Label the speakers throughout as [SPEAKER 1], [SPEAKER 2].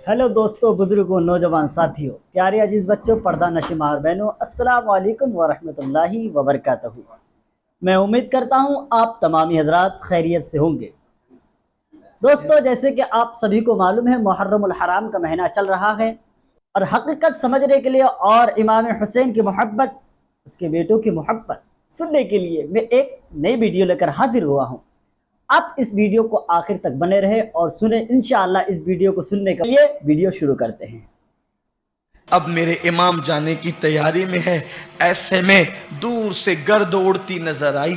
[SPEAKER 1] Hello दोस्तों, बुजुर्गों, नौजवान साथियों, प्यारे अजीज बच्चों, पर्दा नशीमार बहनों, अस्सलाम वालेकुम वरहमतुल्लाहि वबरकातुहू। मैं उम्मीद करता हूँ आप तमामी हजरात खैरियत से होंगे। दोस्तों, जैसे कि आप सभी को मालूम है, मुहर्रमुल हराम का महीना चल रहा है और हकीकत समझने के लिए और इमाम हुसैन की मोहब्बत, उसके बेटों की मोहब्बत सुनने के लिए मैं एक नई वीडियो लेकर हाजिर हुआ हूँ। आप इस वीडियो को आखिर तक बने रहे और सुने। इंशाअल्लाह इस वीडियो को सुनने के लिए वीडियो शुरू करते हैं।
[SPEAKER 2] अब मेरे इमाम जाने की तैयारी में है। ऐसे में दूर से गर्द उड़ती नजर आई,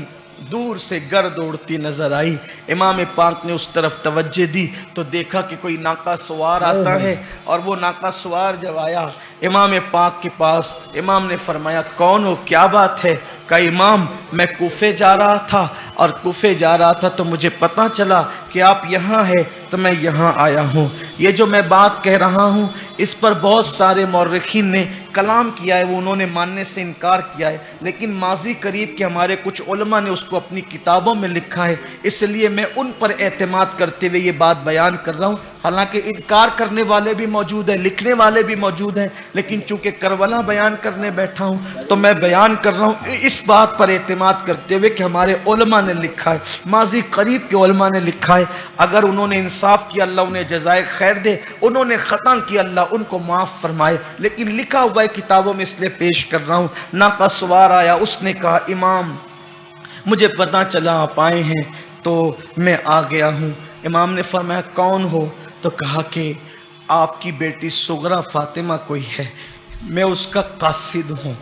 [SPEAKER 2] दूर से गर्द उड़ती नजर आई। इमाम पाक ने उस तरफ तवज्जो दी तो देखा कि कोई नाका सवार आता है, और वो नाका सवार जब आया इमाम पाक के पास, इमाम ने फरमाया, कौन हो, क्या बात है? कहा, इमाम मैं कूफे जा रहा था और कूफे जा रहा था तो मुझे पता चला कि आप यहाँ हैं, तो मैं यहाँ आया हूँ। ये जो मैं बात कह रहा हूँ इस पर बहुत सारे मौर्रिखीन ने कलाम किया है, वो उन्होंने मानने से इनकार किया है, लेकिन माजी करीब के हमारे कुछ उलमा ने उसको अपनी किताबों में लिखा है, इसलिए मैं उन पर एतमाद करते हुए ये बात बयान कर रहा हूँ। हालांकि इनकार करने वाले भी मौजूद हैं, लिखने वाले भी मौजूद हैं, लेकिन चूंकि करबला बयान करने बैठा हूँ तो मैं बयान कर रहा हूँ इस बात पर एतमाद करते हुए कि हमारे उलमा ने लिखा है, माजी करीब के उलमा ने लिखा है। अगर उन्होंने इंसाफ किया अल्लाह उन्हें जज़ाए खैर दे, उन्होंने खता किया अल्लाह उनको माफ फरमाए, लेकिन लिखा हुआ है किताबों में, इसलिए पेश कर रहा हूँ। नाका सवार आया, उसने कहा, इमाम मुझे पता चला आप आए हैं तो मैं आ गया हूँ। इमाम ने फरमाया, कौन हो? तो कहा कि आपकी बेटी सुगरा फातिमा कोई है, मैं उसका कासिद हूँ,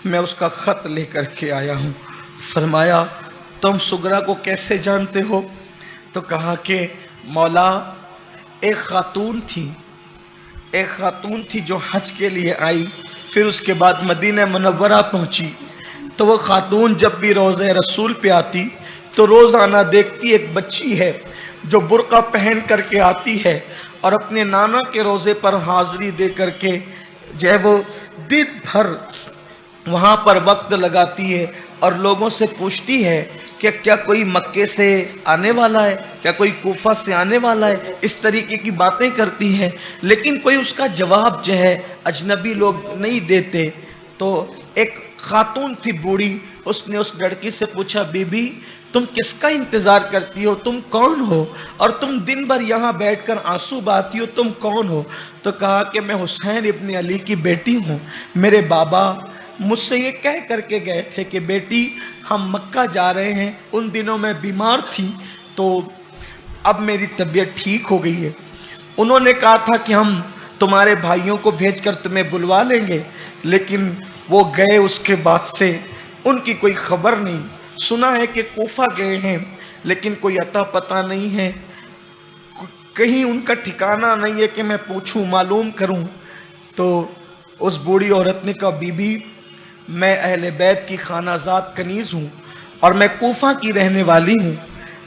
[SPEAKER 2] मैं उसका खत लेकर के आया हूँ। फरमाया, तुम सुगरा को कैसे जानते हो? तो कहा कि मौला एक खातून थी जो हज के लिए आई, फिर उसके बाद मदीना मुनव्वरा पहुंची, तो वो खातून जब भी रोज़े रसूल पे आती तो रोज़ाना देखती एक बच्ची है जो बुर्का पहन करके आती है और अपने नाना के रोज़े पर हाजिरी दे करके जो है वो दिन भर वहाँ पर वक्त लगाती है और लोगों से पूछती है कि क्या कोई मक्के से आने वाला है, क्या कोई कूफा से आने वाला है, इस तरीके की बातें करती है, लेकिन कोई उसका जवाब जो है अजनबी लोग नहीं देते। तो एक खातून थी बूढ़ी, उसने उस लड़की से पूछा, बीबी तुम किसका इंतजार करती हो, तुम कौन हो, और तुम दिन भर यहाँ बैठकर आंसू बहाती हो, तुम कौन हो? तो कहा कि मैं हुसैन इब्ने अली की बेटी हूँ, मेरे बाबा मुझसे ये कह करके गए थे कि बेटी हम मक्का जा रहे हैं, उन दिनों मैं बीमार थी तो अब मेरी तबीयत ठीक हो गई है। उन्होंने कहा था कि हम तुम्हारे भाइयों को भेजकर तुम्हें बुलवा लेंगे, लेकिन वो गए, उसके बाद से उनकी कोई खबर नहीं। सुना है कि कोफा गए हैं लेकिन कोई अता पता नहीं है, कहीं उनका ठिकाना नहीं है कि मैं पूछूं, मालूम करूं। तो उस बूढ़ी औरत ने कहा, बीबी मैं अहले बैत की खानाजाद कनीज हूँ और मैं कोफा की रहने वाली हूँ,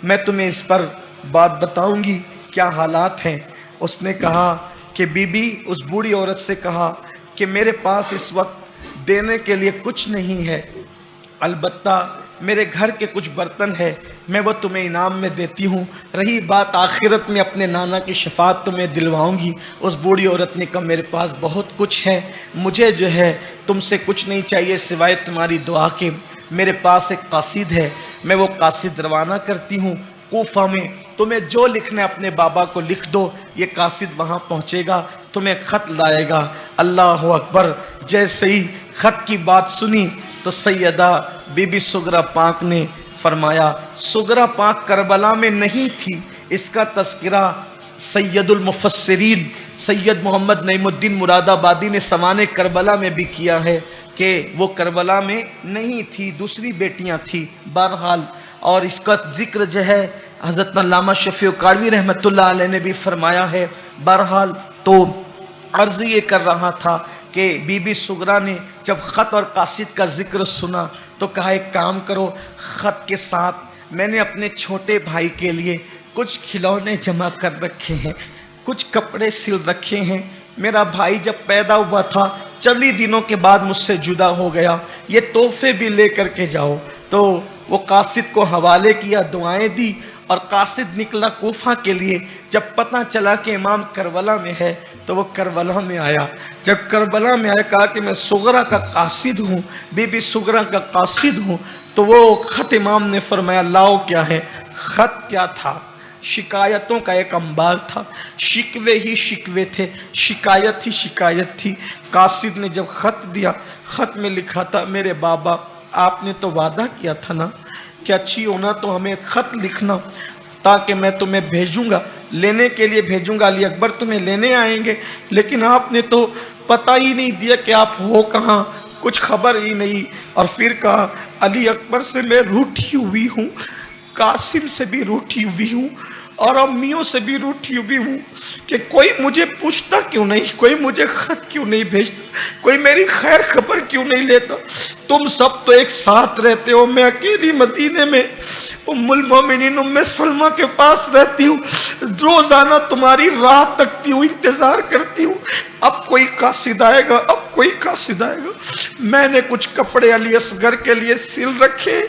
[SPEAKER 2] मैं तुम्हें इस पर बात बताऊंगी क्या हालात हैं। उसने कहा कि बीबी, उस बूढ़ी औरत से कहा कि मेरे पास इस वक्त देने के लिए कुछ नहीं है, अलबत्ता मेरे घर के कुछ बर्तन है, मैं वो तुम्हें इनाम में देती हूँ, रही बात आखिरत में अपने नाना की शफात तुम्हें दिलवाऊंगी। उस बूढ़ी औरत ने कहा, मेरे पास बहुत कुछ है, मुझे जो है तुमसे कुछ नहीं चाहिए सिवाय तुम्हारी दुआ के। मेरे पास एक कासिद है, मैं वो कासिद रवाना करती हूँ कोफा में, तुम्हें जो लिखना है अपने बाबा को लिख दो, ये कासिद वहाँ पहुँचेगा, तुम्हें खत लाएगा। अल्लाह अकबर। जैसे ही खत की बात सुनी तो सैयदा बीबी सुगरा पाक ने फरमाया, सुगरा पाक करबला में नहीं थी, इसका तस्करा सैयदुल मुफस्सिरीन सैयद मोहम्मद नईमुद्दीन मुरादाबादी ने सवाने करबला में भी किया है कि वो करबला में नहीं थी, दूसरी बेटियां थी। बहरहाल, और इसका जिक्र जो है हजरत अल्लामा शफी काड़वी रहमतुल्लाह अलैह ने भी फरमाया है। बहरहाल, तो अर्ज ये कर रहा था कि बीबी सुगरा ने जब ख़त और कासिद का जिक्र सुना तो कहा, एक काम करो, ख़त के साथ मैंने अपने छोटे भाई के लिए कुछ खिलौने जमा कर रखे हैं, कुछ कपड़े सिल रखे हैं, मेरा भाई जब पैदा हुआ था चंद ही दिनों के बाद मुझसे जुदा हो गया, ये तोहफे भी ले करके जाओ। तो वो कासिद को हवाले किया, दुआएं दी और कासिद निकला कोफा के लिए। جب پتہ چلا کہ امام کربلا میں ہے تو وہ کربلا میں آیا. جب کربلا میں آیا کہا کہ میں صغرا کا قاصد ہوں, بی بی صغرا کا قاصد ہوں. تو وہ خط امام نے فرمایا لاؤ کیا ہے. خط کیا تھا؟ شکایتوں کا ایک انبار تھا, شکوے ہی شکوے تھے, شکایت ہی شکایت تھی. قاصد نے جب خط دیا, خط میں لکھا تھا میرے بابا آپ نے تو وعدہ کیا تھا نا کہ اچھی ہونا تو ہمیں خط لکھنا تاکہ میں تمہیں بھیجوں گا, لینے کے لیے بھیجوں گا, علی اکبر تمہیں لینے آئیں گے, لیکن آپ نے تو پتہ ہی نہیں دیا کہ آپ ہو کہاں, کچھ خبر ہی نہیں. اور پھر کہا علی اکبر سے میں روٹھی ہوئی ہوں, قاسم سے بھی روٹھی ہوئی ہوں, اور امیوں سے بھی روٹھی ہوئی ہوں کہ کوئی مجھے پوچھتا کیوں نہیں, کوئی مجھے خط کیوں نہیں بھیجتا, کوئی میری خیر خبر کیوں نہیں لیتا. تم سب تو ایک ساتھ رہتے ہو, میں اکیلی مدینے میں ام المومنین ام سلمہ کے پاس رہتی ہوں, روزانہ تمہاری راہ تکتی ہوں, انتظار کرتی ہوں. اب کوئی قاصد آئے گا, اب کوئی قاصد آئے گا. میں نے کچھ کپڑے علی اصغر کے لیے سل رکھے,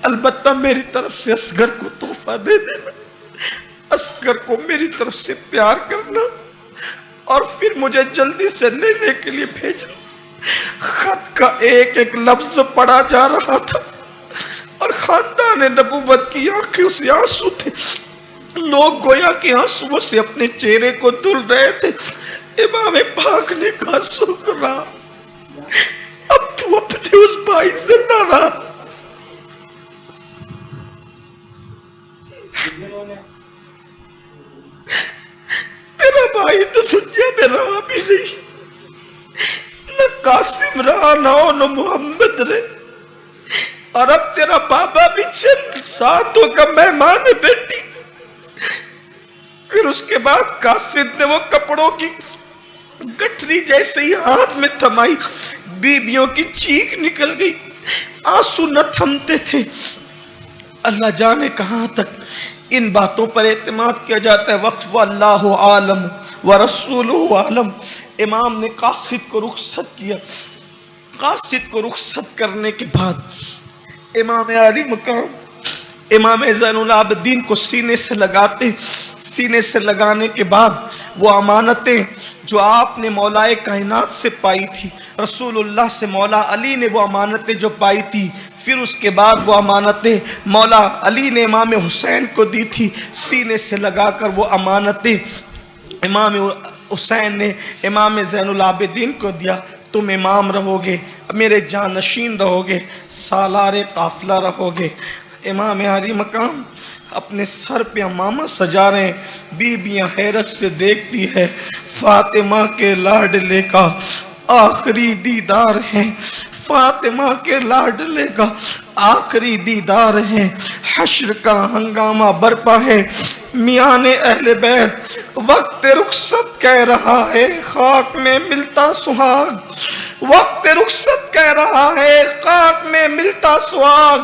[SPEAKER 2] البتہ میری طرف سے اصغر کو تحفہ دے دینا, اصغر کو میری طرف سے پیار کرنا, اور پھر مجھے جلدی سے لینے کے لیے بھیجنا. خط کا ایک ایک لفظ پڑھا جا رہا تھا اور خاندان نبوت کی آنکھوں سے آنسو تھے. لوگ گویا کہ آنسوؤں سے اپنے چہرے کو دھل رہے تھے. امام پاک نے کہا سغرا اب تو اپنے اس بھائی سے ناراض, تیرا بھائی تو دنیا میں رہا بھی نہیں, نہ قاسم رہا نہ محمد رہے, اور اب تیرا بابا بھی چند ساتوں کا مہمان ہے بیٹی. پھر اس کے بعد قاصد نے وہ کپڑوں کی گٹھری جیسے ہی ہاتھ میں تھمائی, بیبیوں کی چیخ نکل گئی, آنسو نہ تھمتے تھے. اللہ جانے کہاں تک ان باتوں پر اعتماد کیا جاتا ہے. وقت واللہ عالم ورسولہ عالم. امام نے قاصد کو رخصت کیا. قاصد کو رخصت کرنے کے بعد امام علی مقام امام زین العابدین کو سینے سے لگاتے. سینے سے لگانے کے بعد وہ امانتیں جو آپ نے مولا کائنات سے پائی تھی, رسول اللہ سے مولا علی نے وہ امانتیں جو پائی تھی, پھر اس کے بعد وہ امانتیں مولا علی نے امام حسین کو دی تھی. سینے سے لگا کر وہ امانتیں امام حسین نے امام زین العابدین کو دیا. تم امام رہو گے, میرے جانشین رہو گے, سالار قافلہ رہو گے. امام علی مقام اپنے سر پہ امامہ سجا رہے ہیں. بیبیاں حیرت سے دیکھتی ہے. فاطمہ کے لاڈلے کا آخری دیدار ہے, فاطمہ کے لاڈلے کا آخری دیدار ہے. حشر کا ہنگامہ برپا ہے. میان اہل بیت وقت رخصت کہہ رہا ہے, خاک میں ملتا سہاگ. وقت رخصت کہہ رہا ہے, خاک میں ملتا سہاگ.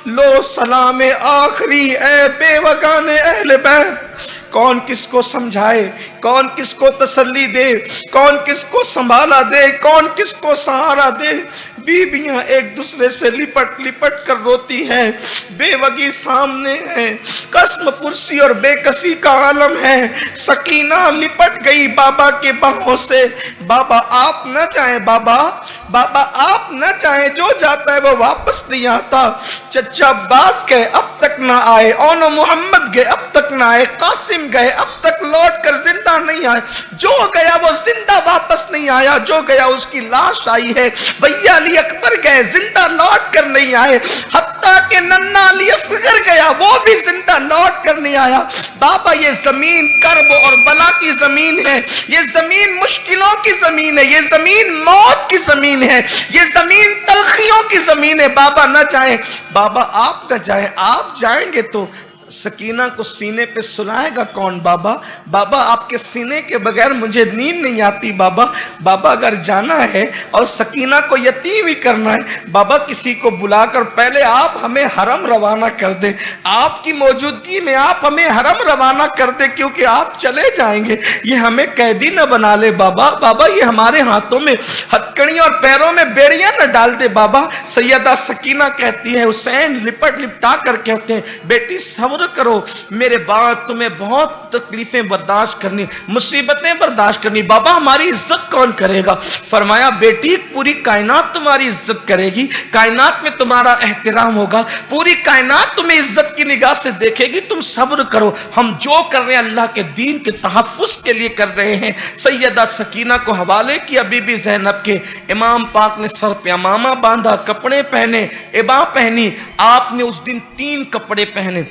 [SPEAKER 2] لو سلام آخری اے بے وگان اہل بیت. کون کس کو سمجھائے, کون کس کو تسلی دے, کون کس کو سنبھالا دے, کون کس کو سہارا دے. بیویاں ایک دوسرے سے لپٹ لپٹ کر روتی ہے. بے وگی سامنے ہے, قسم پرسی اور بے کسی کا عالم ہے. سکینہ لپٹ گئی بابا کے باہوں سے. بابا آپ نہ چاہیں, بابا بابا آپ نہ چاہیں, جو جاتا ہے وہ واپس نہیں آتا. چچا عباس گئے اب تک نہ آئے, اونو محمد گئے اب تک نہ آئے, قاسم گئے اب تک لوٹ کر زندہ نہیں آئے. جو گیا وہ زندہ واپس نہیں آیا, جو گیا اس کی لاش آئی ہے. بھیا علی اکبر گئے زندہ لوٹ کر نہیں آئے, حتیٰ کہ ننا علی اصغر گیا وہ بھی زندہ لوٹ کر نہیں آیا. بابا یہ زمین کرب اور بلا کی زمین ہے, یہ زمین مشکلوں کی زمین ہے, یہ زمین موت کی زمین ہے, یہ زمین تلخیوں کی زمین ہے. بابا نہ جائیں, بابا آپ نہ جائیں, آپ جائیں گے تو سکینہ کو سینے پہ سلائے گا کون بابا؟ بابا آپ کے سینے کے بغیر مجھے نیند نہیں آتی بابا. بابا اگر جانا ہے اور سکینہ کو یتیم ہی کرنا ہے, بابا کسی کو بلا کر پہلے آپ ہمیں حرم روانہ کر دیں, آپ کی موجودگی میں آپ ہمیں حرم روانہ کر دیں, کیونکہ آپ چلے جائیں گے. یہ ہمیں قیدی نہ بنا لے بابا. بابا یہ ہمارے ہاتھوں میں ہتکڑیاں اور پیروں میں بیڑیاں نہ ڈال دے بابا. سیدہ سکینہ کہتی ہے, حسین لپٹ لپٹا کر کہتے ہیں, بیٹی صبر صبر کرو, میرے بعد تمہیں بہت تکلیفیں برداشت کرنی, مصیبتیں برداشت کرنی. بابا ہماری عزت کون کرے گا؟ فرمایا بیٹی پوری کائنات تمہاری عزت کرے گی, کائنات میں تمہارا احترام ہوگا, پوری کائنات تمہیں عزت کی نگاہ سے دیکھے گی. تم صبر کرو, ہم جو کر رہے ہیں اللہ کے دین کے تحفظ کے لیے کر رہے ہیں. سیدہ سکینہ کو حوالے کیا بی بی زینب کے. امام پاک نے سر پہ امامہ باندھا, کپڑے پہنے, عبا پہنی. آپ نے اس دن 3 کپڑے پہنے.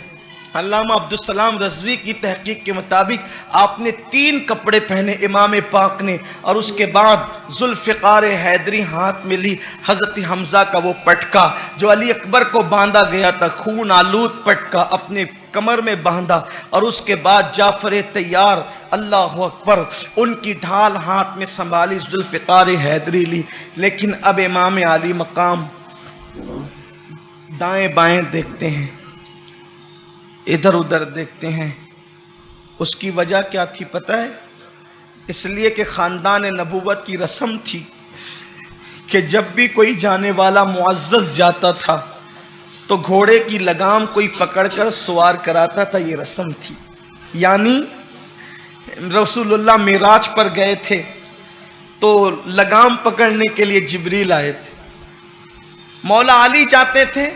[SPEAKER 2] علامہ عبدالسلام رضوی کی تحقیق کے مطابق آپ نے 3 کپڑے پہنے امام پاک نے, اور اس کے بعد ذوالفقار حیدری ہاتھ میں لی. حضرت حمزہ کا وہ پٹکا جو علی اکبر کو باندھا گیا تھا, خون آلود پٹکا اپنے کمر میں باندھا, اور اس کے بعد جعفر طیار, اللہ اکبر, ان کی ڈھال ہاتھ میں سنبھالی, ذوالفقار حیدری لی. لیکن اب امام علی مقام دائیں بائیں دیکھتے ہیں, ادھر ادھر دیکھتے ہیں. اس کی وجہ کیا تھی پتہ ہے؟ اس لیے کہ خاندان نبوت کی رسم تھی کہ جب بھی کوئی جانے والا معزز جاتا تھا تو گھوڑے کی لگام کوئی پکڑ کر سوار کراتا تھا. یہ رسم تھی. یعنی رسول اللہ معراج پر گئے تھے تو لگام پکڑنے کے لیے جبریل آئے تھے. مولا علی جاتے تھے,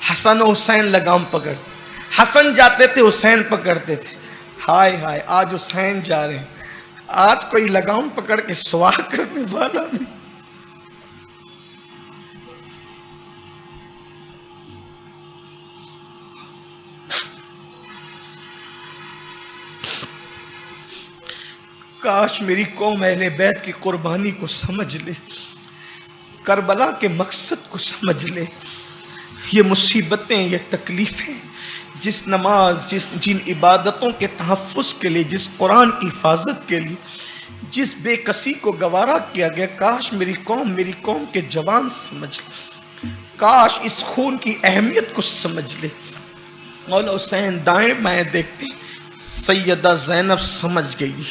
[SPEAKER 2] حسن و حسین لگام پکڑتے, حسن جاتے تھے, حسین پکڑتے تھے. ہائے ہائے, آج حسین جا رہے ہیں, آج کوئی لگام پکڑ کے سوار کرنے والا نہیں. کاش میری قوم اہل بیت کی قربانی کو سمجھ لے, کربلا کے مقصد کو سمجھ لے. یہ مصیبتیں, یہ تکلیفیں, جس نماز, جن عبادتوں کے تحفظ کے لیے, جس قرآن کی حفاظت کے لیے, جس بے کسی کو گوارا کیا گیا, کاش میری قوم کے جوان سمجھ لے, کاش اس خون کی اہمیت کو سمجھ لے. مولا حسین دائیں بائیں دیکھتے, سیدہ زینب سمجھ گئی,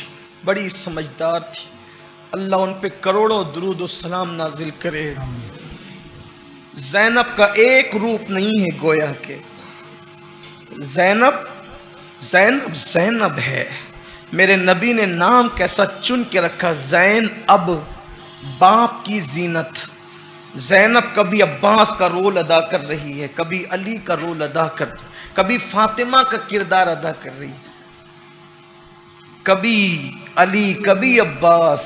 [SPEAKER 2] بڑی سمجھدار تھی. اللہ ان پہ کروڑوں درود و سلام نازل کرے. زینب کا ایک روپ نہیں ہے گویا کہ زینب ہے. میرے نبی نے نام کیسا چن کے رکھا, زین اب, باپ کی زینت. زینب کبھی عباس کا رول ادا کر رہی ہے, کبھی علی کا رول ادا کر رہی, کبھی فاطمہ کا کردار ادا کر رہی, کبھی علی, کبھی عباس,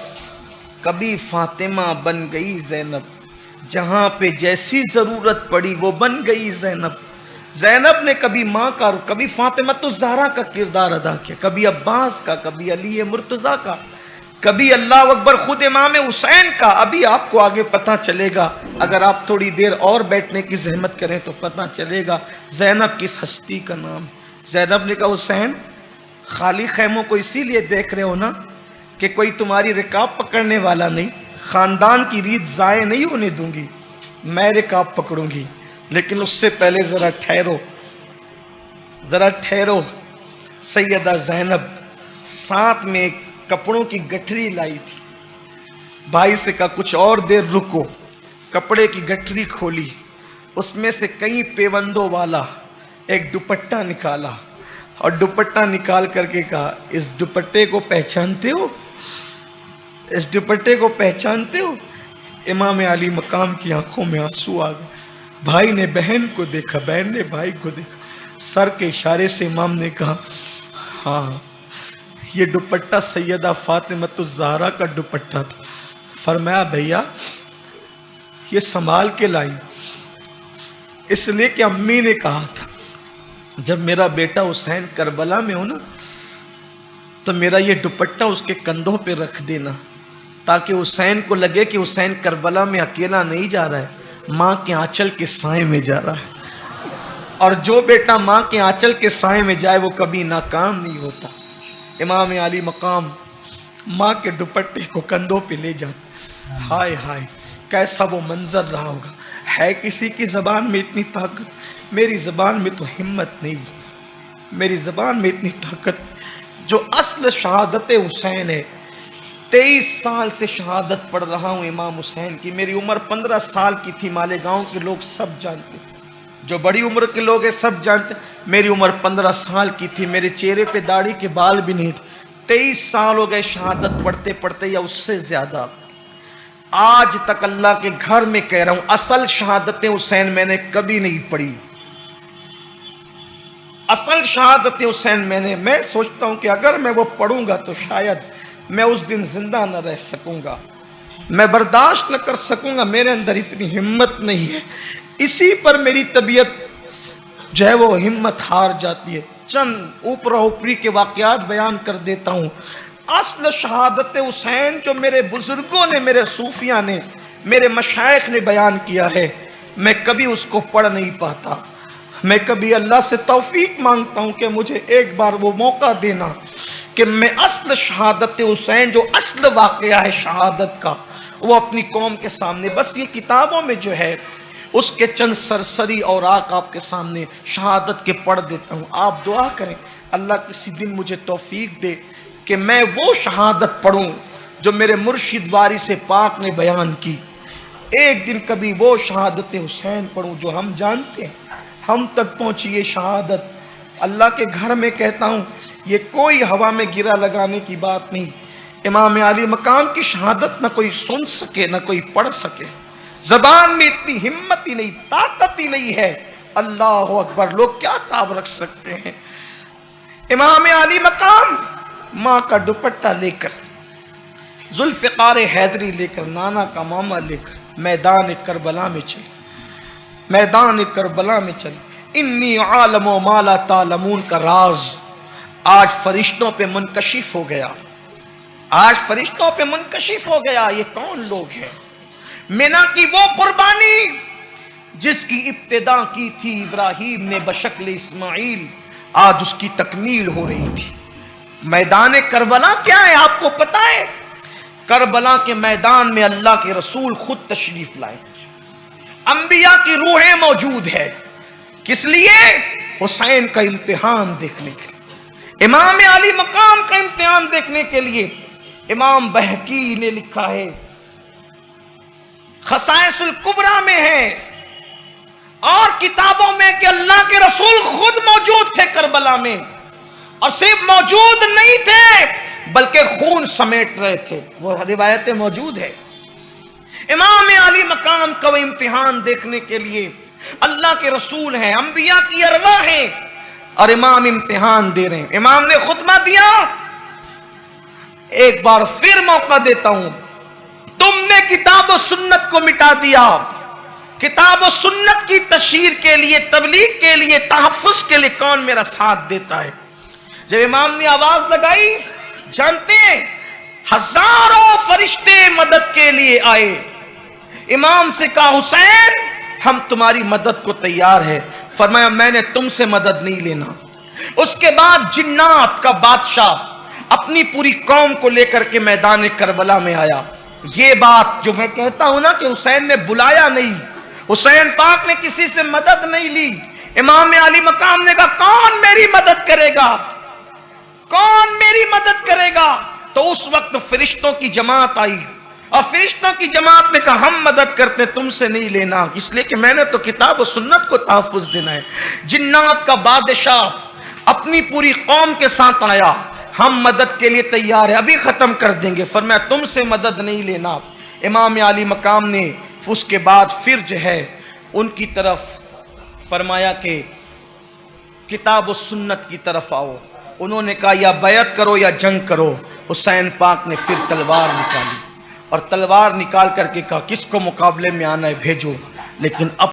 [SPEAKER 2] کبھی فاطمہ بن گئی زینب. جہاں پہ جیسی ضرورت پڑی وہ بن گئی زینب. زینب نے کبھی ماں کا, کبھی فاطمہ الزہرا کا کردار ادا کیا, کبھی عباس کا, کبھی علی مرتضیٰ کا, کبھی اللہ اکبر خود امام حسین کا. ابھی آپ کو آگے پتہ چلے گا, اگر آپ تھوڑی دیر اور بیٹھنے کی زحمت کریں تو پتہ چلے گا زینب کس ہستی کا نام. زینب نے کہا حسین خالی خیموں کو اسی لیے دیکھ رہے ہو نا کہ کوئی تمہاری رکاب پکڑنے والا نہیں, خاندان کی ریت ضائع نہیں ہونے دوں گی, میں رکاب پکڑوں گی. لیکن اس سے پہلے ذرا ٹھہرو. سیدہ زینب ساتھ میں ایک کپڑوں کی گٹھری لائی تھی. بھائی سے کہا کچھ اور دیر رکو. کپڑے کی گٹھری کھولی, اس میں سے کئی پیوندوں والا ایک دوپٹہ نکالا, اور دوپٹہ نکال کر کے کہا اس دوپٹے کو پہچانتے ہو, اس دوپٹے کو پہچانتے ہو؟ امام علی مقام کی آنکھوں میں آنسو آ گئے. بھائی نے بہن کو دیکھا, بہن نے بھائی کو دیکھا, سر کے اشارے سے امام نے کہا ہاں یہ دوپٹہ سیدہ فاطمہ الزہرا کا دوپٹہ تھا. فرمایا بھیا یہ سنبھال کے لائی, اس لیے کہ امی نے کہا تھا جب میرا بیٹا حسین کربلا میں ہو نا تو میرا یہ دوپٹہ اس کے کندھوں پہ رکھ دینا, تاکہ حسین کو لگے کہ حسین کربلا میں اکیلا نہیں جا رہا ہے, ماں کے آنچل کے سائے میں جا رہا ہے. اور جو بیٹا ماں کے آنچل کے سائے میں جائے وہ کبھی ناکام نہیں ہوتا. امام علی مقام ماں کے دوپٹے کو کندھوں پہ لے جاتے. ہائے ہائے کیسا وہ منظر رہا ہوگا. ہے کسی کی زبان میں اتنی طاقت؟ میری زبان میں تو ہمت نہیں, میری زبان میں اتنی طاقت جو اصل شہادت حسین ہے. 23 سال سے شہادت پڑھ رہا ہوں امام حسین کی. میری عمر 15 سال کی تھی, مالیگاؤں کے لوگ سب جانتے, جو بڑی عمر کے لوگ ہیں سب جانتے. मेरी उम्र 15 साल की थी, मेरे चेहरे पे दाढ़ी के बाल भी नहीं थे। 23 साल हो गए शहादत पढ़ते पढ़ते या उससे ज्यादा। आज तक अल्लाह के घर में कह रहा हूं, असल शहादत हुसैन मैंने कभी नहीं पढ़ी। असल शहादत हुसैन मैं सोचता हूं कि अगर मैं वो पढ़ूंगा तो शायद मैं उस दिन जिंदा न रह सकूंगा, मैं बर्दाश्त न कर सकूंगा, मेरे अंदर इतनी हिम्मत नहीं है। इसी पर मेरी तबीयत जो है वो हिम्मत हार जाती है। चंद ऊपरा ऊपरी के वाकयात बयान कर देता हूं। असल शहादत हुसैन जो मेरे बुजुर्गों ने, मेरे सूफिया ने, मेरे मशाइख ने बयान किया है, मैं कभी उसको पढ़ नहीं पाता। मैं कभी अल्लाह से तौफीक मांगता हूं कि मुझे एक बार वो मौका देना कि मैं असल शहादत हुसैन, जो असल वाकया है शहादत का, वो अपनी कौम के सामने, बस ये किताबों में जो है उसके चंद सरसरी और आक आपके सामने शहादत के पढ़ देता हूं। आप दुआ करें अल्लाह किसी दिन मुझे तौफीक दे कि मैं वो शहादत पढ़ूं जो मेरे मुर्शिद वारिस पाक ने बयान की। एक दिन कभी वो शहादत हुसैन पढ़ूं जो हम जानते हैं, हम तक पहुंची ये शहादत। अल्लाह के घर में कहता हूं, ये कोई हवा में गिरा लगाने की बात नहीं। इमाम अली मकाम की शहादत न कोई सुन सके न कोई पढ़ सके, जबान में इतनी हिम्मत ही नहीं, ताकत ही नहीं है। अल्लाह अकबर, लोग क्या ताब रख सकते हैं। इमाम अली मकाम माँ का दुपट्टा लेकर, जुल्फ़िकार हैदरी लेकर, नाना का मामा लेकर मैदान करबला में चले, मैदान करबला में चले। इन्नी आलम माला तालमून का राज आज फरिश्तों पे मुनकशिफ हो गया, आज फरिश्तों पे मुनकशिफ हो गया। ये कौन लोग हैं? मिना की वो कुर्बानी जिसकी इब्तिदा की थी इब्राहीम ने बशक्ल इस्माइल, आज उसकी तकमील हो रही थी। मैदान करबला क्या है आपको पता है? करबला के मैदान में अल्लाह के रसूल खुद तशरीफ लाए, अंबिया की रूहें मौजूद है। किस लिए? हुसैन का इम्तिहान देखने के लिए, इमाम अली मकाम का इम्तिहान देखने के लिए। इमाम बहकी ने लिखा है, खसाइसुल कुबरा में है और किताबों में कि अल्लाह के रसूल खुद मौजूद थे करबला में, और सिर्फ मौजूद नहीं थे बल्कि खून समेट रहे थे। वो रिवायतें मौजूद है। इमाम अली मकाम का इम्तिहान देखने के लिए अल्लाह के रसूल हैं, अंबिया की अरवाह है, और इमाम इम्तिहान दे रहे हैं। इमाम ने खुतबा दिया। एक बार फिर मौका देता हूं, तुमने किताब और सुन्नत को मिटा दिया। किताब और सुन्नत की तशहीर के लिए, तबलीग के लिए, तहफ्फुज के लिए कौन मेरा साथ देता है? जब इमाम ने आवाज लगाई, जानते हैं हजारों फरिश्ते मदद के लिए आए। इमाम से कहा, हुसैन हम तुम्हारी मदद को तैयार है। फरमाया, मैंने तुमसे मदद नहीं लेना। उसके बाद जिन्नात का बादशाह अपनी पूरी कौम को लेकर के मैदान करबला में आया। ये बात जो मैं कहता हूं ना कि हुसैन ने बुलाया नहीं, हुसैन पाक ने किसी से मदद नहीं ली। इमाम अली मकाम ने कहा, कौन मेरी मदद करेगा, कौन मेरी मदद करेगा? तो उस वक्त फरिश्तों की जमात आई, और फरिश्तों की जमात ने कहा, हम मदद करते, तुमसे नहीं लेना, इसलिए कि मैंने तो किताब और सुन्नत को तहफ्फुज देना है। जिन्नात का बादशाह अपनी पूरी कौम के साथ आया, हम मदद के लिए तैयार है, अभी खत्म कर देंगे। फरमाया, तुमसे मदद नहीं लेना। इमाम अली मकाम ने उसके बाद फिर जो है उनकी तरफ फरमाया कि किताब और सुन्नत की तरफ आओ। उन्होंने कहा, या बैत करो या जंग करो। हुसैन पाक ने फिर तलवार निकाली, और तलवार निकाल करके कहा, किसको मुकाबले में आना है भेजो, लेकिन अब